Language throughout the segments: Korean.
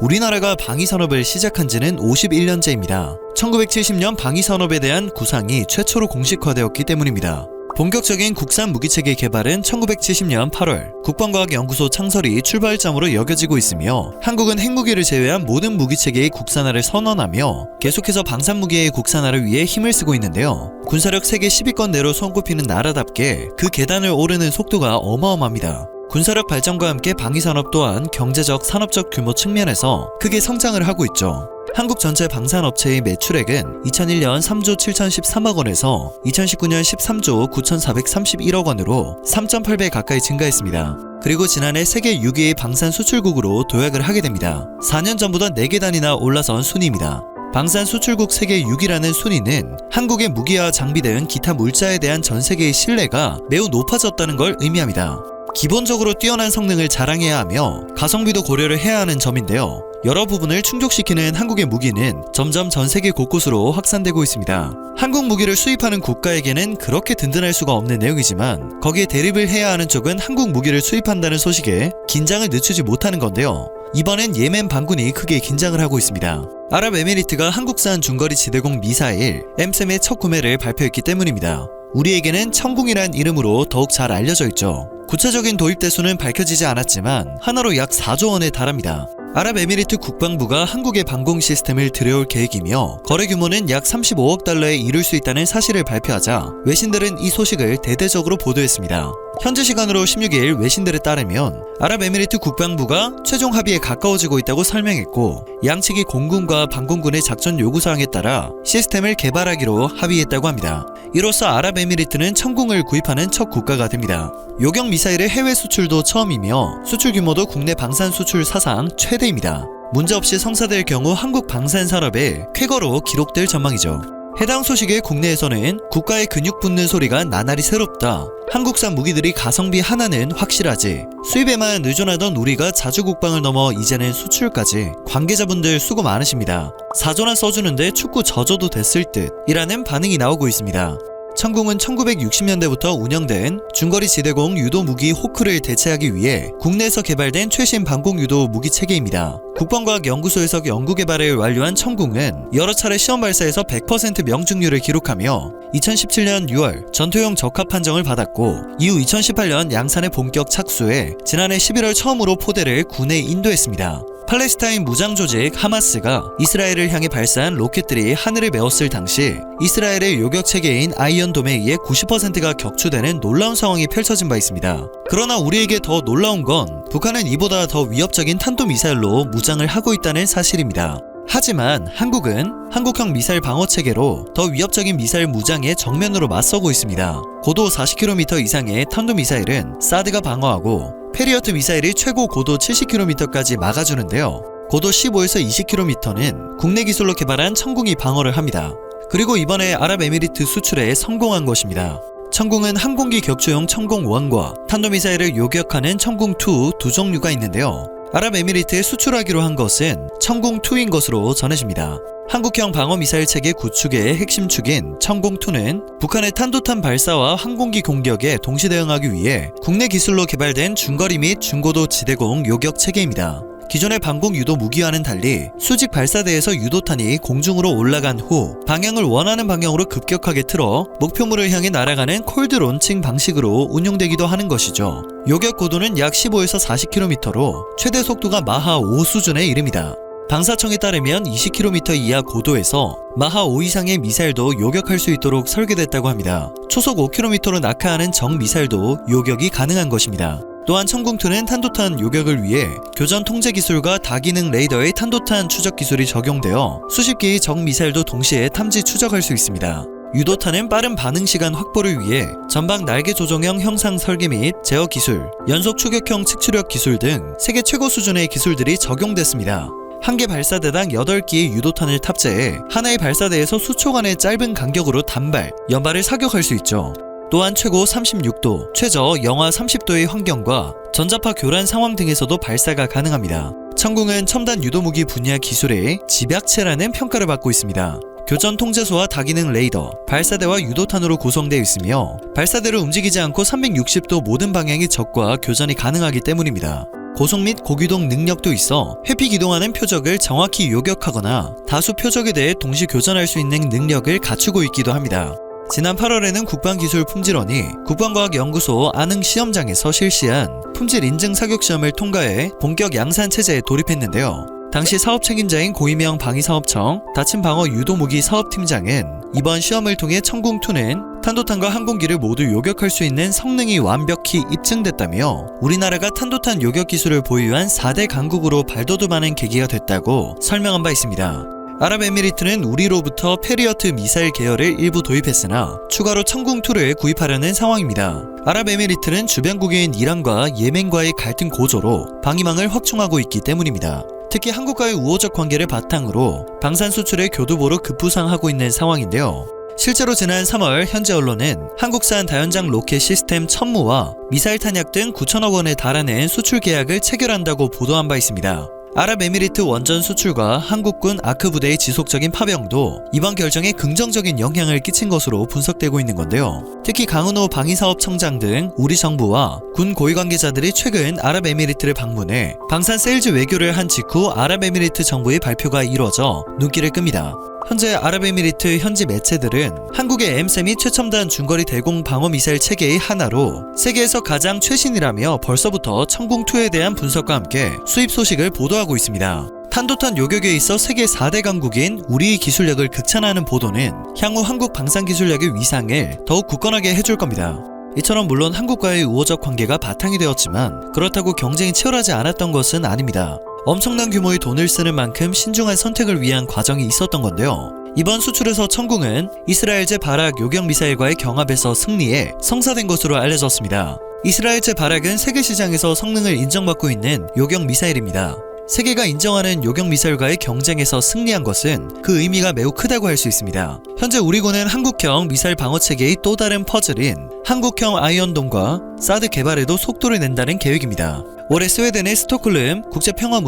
우리나라가 방위산업을 시작한 지는 51년째입니다. 1970년 방위산업에 대한 구상이 최초로 공식화되었기 때문입니다. 본격적인 국산 무기체계 개발은 1970년 8월 국방과학연구소 창설이 출발점으로 여겨지고 있으며, 한국은 핵무기를 제외한 모든 무기체계의 국산화를 선언하며 계속해서 방산무기의 국산화를 위해 힘을 쓰고 있는데요. 군사력 세계 10위권 내로 손꼽히는 나라답게 그 계단을 오르는 속도가 어마어마합니다. 군사력 발전과 함께 방위산업 또한 경제적, 산업적 규모 측면에서 크게 성장을 하고 있죠. 한국 전체 방산업체의 매출액은 2001년 3조 7013억 원에서 2019년 13조 9431억 원으로 3.8배 가까이 증가했습니다. 그리고 지난해 세계 6위의 방산 수출국으로 도약을 하게 됩니다. 4년 전보다 4계단이나 올라선 순위입니다. 방산 수출국 세계 6위라는 순위는 한국의 무기와 장비 등 기타 물자에 대한 전 세계의 신뢰가 매우 높아졌다는 걸 의미합니다. 기본적으로 뛰어난 성능을 자랑해야 하며 가성비도 고려를 해야 하는 점인데요. 여러 부분을 충족시키는 한국의 무기는 점점 전 세계 곳곳으로 확산되고 있습니다. 한국 무기를 수입하는 국가에게는 그렇게 든든할 수가 없는 내용이지만, 거기에 대립을 해야 하는 쪽은 한국 무기를 수입한다는 소식에 긴장을 늦추지 못하는 건데요. 이번엔 예멘 반군이 크게 긴장을 하고 있습니다. 아랍에미리트가 한국산 중거리 지대공 미사일 엠셈의 첫 구매를 발표했기 때문입니다. 우리에게는 천궁이란 이름으로 더욱 잘 알려져 있죠. 구체적인 도입 대수는 밝혀지지 않았지만 하나로 약 4조 원에 달합니다. 아랍에미리트 국방부가 한국의 방공 시스템을 들여올 계획이며 거래 규모는 약 35억 달러에 이를 수 있다는 사실을 발표하자 외신들은 이 소식을 대대적으로 보도했습니다. 현지 시간으로 16일 외신들에 따르면 아랍에미리트 국방부가 최종 합의에 가까워지고 있다고 설명했고, 양측이 공군과 방공군의 작전 요구사항에 따라 시스템을 개발하기로 합의했다고 합니다. 이로써 아랍에미리트는 천궁을 구입하는 첫 국가가 됩니다. 요격 미사일의 해외 수출도 처음이며 수출 규모도 국내 방산 수출 사상 최대입니다. 문제없이 성사될 경우 한국 방산 산업의 쾌거로 기록될 전망이죠. 해당 소식에 국내에서는 국가의 근육 붙는 소리가 나날이 새롭다, 한국산 무기들이 가성비 하나는 확실하지, 수입에만 의존하던 우리가 자주 국방을 넘어 이제는 수출까지, 관계자분들 수고 많으십니다, 4조나 써주는데 축구 져줘도 됐을 듯 이라는 반응이 나오고 있습니다. 천궁은 1960년대부터 운영된 중거리 지대공 유도 무기 호크를 대체하기 위해 국내에서 개발된 최신 방공 유도 무기 체계입니다. 국방과학연구소에서 연구개발을 완료한 천궁은 여러 차례 시험 발사에서 100% 명중률을 기록하며 2017년 6월 전투용 적합 판정을 받았고, 이후 2018년 양산에 본격 착수해 지난해 11월 처음으로 포대를 군에 인도했습니다. 팔레스타인 무장조직 하마스가 이스라엘을 향해 발사한 로켓들이 하늘을 메웠을 당시 이스라엘의 요격체계인 아이언돔에 의해 90%가 격추되는 놀라운 상황이 펼쳐진 바 있습니다. 그러나 우리에게 더 놀라운 건 북한은 이보다 더 위협적인 탄도미사일로 무장을 하고 있다는 사실입니다. 하지만 한국은 한국형 미사일 방어체계로 더 위협적인 미사일 무장에 정면으로 맞서고 있습니다. 고도 40km 이상의 탄도미사일은 사드가 방어하고, 패리어트 미사일이 최고 고도 70km까지 막아주는데요. 고도 15에서 20km는 국내 기술로 개발한 천궁이 방어를 합니다. 그리고 이번에 아랍에미리트 수출에 성공한 것입니다. 천궁은 항공기 격추용 천궁1과 탄도미사일을 요격하는 천궁2 두 종류가 있는데요. 아랍에미리트에 수출하기로 한 것은 천궁2인 것으로 전해집니다. 한국형 방어미사일 체계 구축의 핵심 축인 천궁2는 북한의 탄도탄 발사와 항공기 공격에 동시 대응하기 위해 국내 기술로 개발된 중거리 및 중고도 지대공 요격 체계입니다. 기존의 방공 유도 무기와는 달리 수직 발사대에서 유도탄이 공중으로 올라간 후 방향을 원하는 방향으로 급격하게 틀어 목표물을 향해 날아가는 콜드 론칭 방식으로 운용되기도 하는 것이죠. 요격 고도는 약 15에서 40km로 최대 속도가 마하 5 수준에 이릅니다. 방사청에 따르면 20km 이하 고도에서 마하 5 이상의 미사일도 요격할 수 있도록 설계됐다고 합니다. 초속 5km로 낙하하는 정 미사일도 요격이 가능한 것입니다. 또한 천궁2는 탄도탄 요격을 위해 교전 통제 기술과 다기능 레이더의 탄도탄 추적 기술이 적용되어 수십 개의 적 미사일도 동시에 탐지 추적할 수 있습니다. 유도탄은 빠른 반응 시간 확보를 위해 전방 날개 조종형 형상 설계 및 제어 기술, 연속 추격형 측추력 기술 등 세계 최고 수준의 기술들이 적용됐습니다. 한 개 발사대당 8기의 유도탄을 탑재해 하나의 발사대에서 수초간의 짧은 간격으로 단발, 연발을 사격할 수 있죠. 또한 최고 36도, 최저 영하 30도의 환경과 전자파 교란 상황 등에서도 발사가 가능합니다. 천궁은 첨단 유도무기 분야 기술의 집약체라는 평가를 받고 있습니다. 교전 통제소와 다기능 레이더, 발사대와 유도탄으로 구성되어 있으며 발사대를 움직이지 않고 360도 모든 방향의 적과 교전이 가능하기 때문입니다. 고속 및 고기동 능력도 있어 회피 기동하는 표적을 정확히 요격하거나 다수 표적에 대해 동시 교전할 수 있는 능력을 갖추고 있기도 합니다. 지난 8월에는 국방기술품질원이 국방과학연구소 안흥 시험장에서 실시한 품질 인증 사격 시험을 통과해 본격 양산 체제에 돌입했는데요. 당시 사업 책임자인 고이명 방위사업청 다침방어 유도무기 사업팀장은 이번 시험을 통해 청궁2는 탄도탄과 항공기를 모두 요격할 수 있는 성능이 완벽히 입증됐다며 우리나라가 탄도탄 요격 기술을 보유한 4대 강국으로 발돋움하는 계기가 됐다고 설명한 바 있습니다. 아랍에미리트는 우리로부터 페리어트 미사일 계열을 일부 도입했으나 추가로 청궁2를 구입하려는 상황입니다. 아랍에미리트는 주변국인 이란과 예멘과의 갈등 고조로 방위망을 확충하고 있기 때문입니다. 특히 한국과의 우호적 관계를 바탕으로 방산 수출의 교두보로 급부상하고 있는 상황인데요. 실제로 지난 3월 현지 언론은 한국산 다연장 로켓 시스템 1000무와 미사일 탄약 등 9천억 원에 달하는 수출 계약을 체결한다고 보도한 바 있습니다. 아랍에미리트 원전 수출과 한국군 아크 부대의 지속적인 파병도 이번 결정에 긍정적인 영향을 끼친 것으로 분석되고 있는 건데요. 특히 강은호 방위사업청장 등 우리 정부와 군 고위 관계자들이 최근 아랍에미리트를 방문해 방산 세일즈 외교를 한 직후 아랍에미리트 정부의 발표가 이뤄져 눈길을 끕니다. 현재 아랍에미리트 현지 매체들은 한국의 엠셈이 최첨단 중거리 대공 방어 미사일 체계의 하나로 세계에서 가장 최신이라며 벌써부터 청궁2에 대한 분석과 함께 수입 소식을 보도하고 있습니다. 탄도탄 요격에 있어 세계 4대 강국인 우리의 기술력을 극찬하는 보도는 향후 한국 방산기술력의 위상을 더욱 굳건하게 해줄 겁니다. 이처럼 물론 한국과의 우호적 관계가 바탕이 되었지만 그렇다고 경쟁이 치열하지 않았던 것은 아닙니다. 엄청난 규모의 돈을 쓰는 만큼 신중한 선택을 위한 과정이 있었던 건데요. 이번 수출에서 청궁은 이스라엘제 바락 요격 미사일과의 경합에서 승리해 성사된 것으로 알려졌습니다. 이스라엘제 바락은 세계 시장에서 성능을 인정받고 있는 요격 미사일입니다. 세계가 인정하는 요격 미사일과의 경쟁에서 승리한 것은 그 의미가 매우 크다고 할 수 있습니다. 현재 우리군은 한국형 미사일 방어 체계의 또 다른 퍼즐인 한국형 아이언돔과 사드 개발에도 속도를 낸다는 계획입니다. 올해 스웨덴의 스톡홀름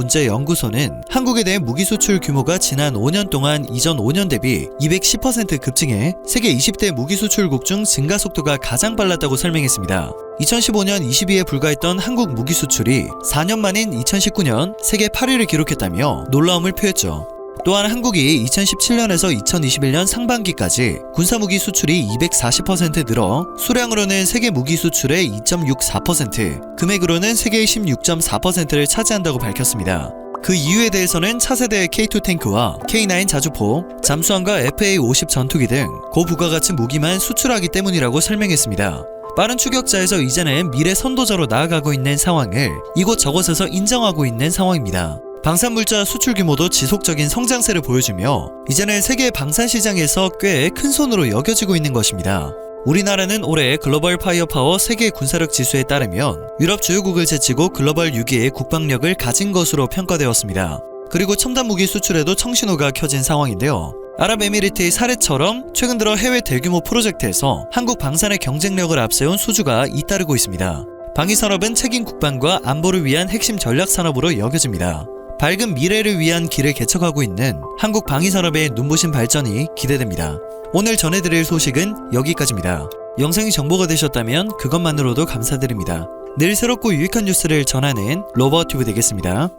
국제평화문제연구소는 한국에 대한 무기 수출 규모가 지난 5년 동안 이전 5년 대비 210% 급증해 세계 20대 무기 수출국 중 증가 속도가 가장 빨랐다고 설명했습니다. 2015년 20위에 불과했던 한국 무기 수출이 4년 만인 2019년 세계 8위를 기록했다며 놀라움을 표했죠. 또한 한국이 2017년에서 2021년 상반기까지 군사무기 수출이 240% 늘어 수량으로는 세계 무기 수출의 2.64%, 금액으로는 세계의 16.4%를 차지한다고 밝혔습니다. 그 이유에 대해서는 차세대 K2 탱크와 K9 자주포, 잠수함과 FA-50 전투기 등 고부가가치 무기만 수출하기 때문이라고 설명했습니다. 빠른 추격자에서 이제는 미래 선도자로 나아가고 있는 상황을 이곳저곳에서 인정하고 있는 상황입니다. 방산물자 수출 규모도 지속적인 성장세를 보여주며 이제는 세계 방산 시장에서 꽤 큰 손으로 여겨지고 있는 것입니다. 우리나라는 올해 글로벌 파이어파워 세계 군사력 지수에 따르면 유럽 주요국을 제치고 글로벌 6위의 국방력을 가진 것으로 평가되었습니다. 그리고 첨단 무기 수출에도 청신호가 켜진 상황인데요. 아랍에미리트의 사례처럼 최근 들어 해외 대규모 프로젝트에서 한국 방산의 경쟁력을 앞세운 수주가 잇따르고 있습니다. 방위산업은 책임 국방과 안보를 위한 핵심 전략산업으로 여겨집니다. 밝은 미래를 위한 길을 개척하고 있는 한국 방위산업의 눈부신 발전이 기대됩니다. 오늘 전해드릴 소식은 여기까지입니다. 영상이 정보가 되셨다면 그것만으로도 감사드립니다. 늘 새롭고 유익한 뉴스를 전하는 로버튜브 되겠습니다.